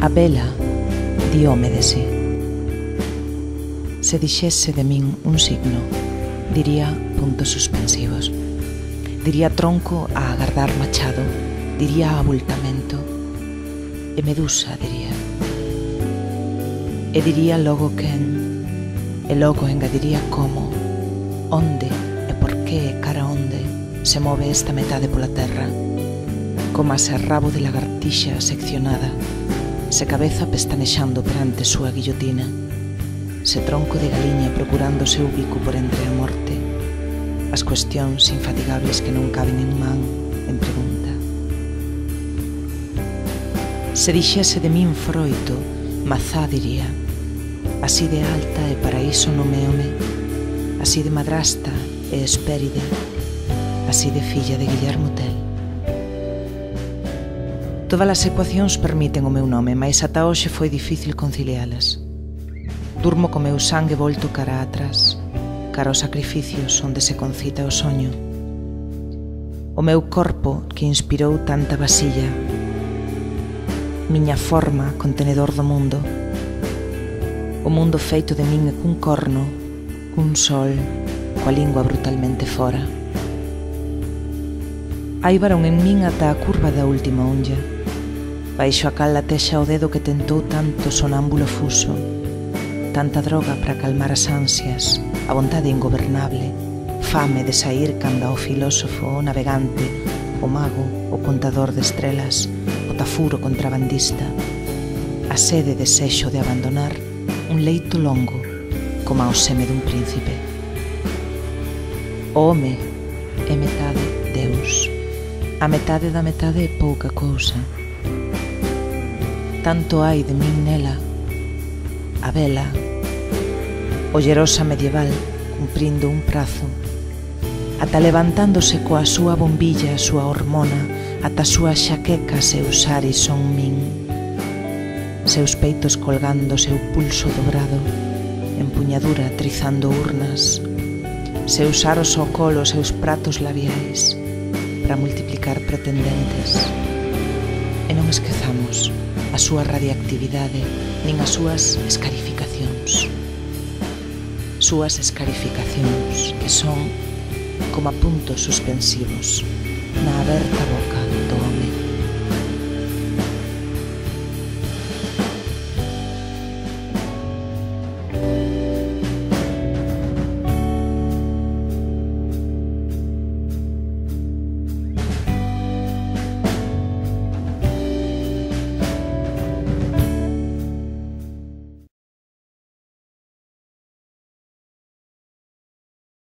A vela diome de si. Se dixese de min un signo, diría puntos suspensivos. Diría tronco a agardar machado, diría abultamento. E medusa, diría. E diría logo quen, e logo engadiría como, onde e por que e cara onde se move esta metade pola terra, como se rabo de lagartixa seccionada, se cabeza pestanexando perante súa guillotina, se tronco de galiña procurando o seu bico por entre a morte, as cuestións infatigables que non caben en man, en pregunta. Se dixese de min froito, mazá diría, así de alta e paraíso nomeome, así de madrasta e espéride, así de filla de Guillermo Tell. Todas as ecuacións permiten o meu nome, mais ata hoxe foi difícil concilialas. Durmo co meu sangue volto cara atrás, cara aos sacrificios onde se concita o soño. O meu corpo que inspirou tanta vasilla, miña forma contenedor do mundo, o mundo feito de min e cun corno, cun sol, coa lingua brutalmente fora. Hai varón en min ata a curva da última unlla, baixo a cal latexa o dedo que tentou tanto sonámbulo fuso, tanta droga para calmar as ansias, a vontade ingobernable, fame de sair canda o filósofo, o navegante, o mago, o contador de estrelas, o tafuro contrabandista, a sede desexo de abandonar un leito longo como ao seme dun príncipe. O home é metade Deus, a metade da metade é pouca cousa. Tanto hai de min nela, a vela, ollerosa medieval, cumprindo un prazo, ata levantándose coa súa bombilla, a súa hormona, ata a súa xaqueca seus ares son min, seus peitos colgando seu pulso dobrado, empuñadura trizando urnas, seus aros ao colo, seus pratos labiais, para multiplicar pretendentes. E non esquezamos a súa radiactividade nin as súas escarificacións. Súas escarificacións que son como puntos suspensivos na aberta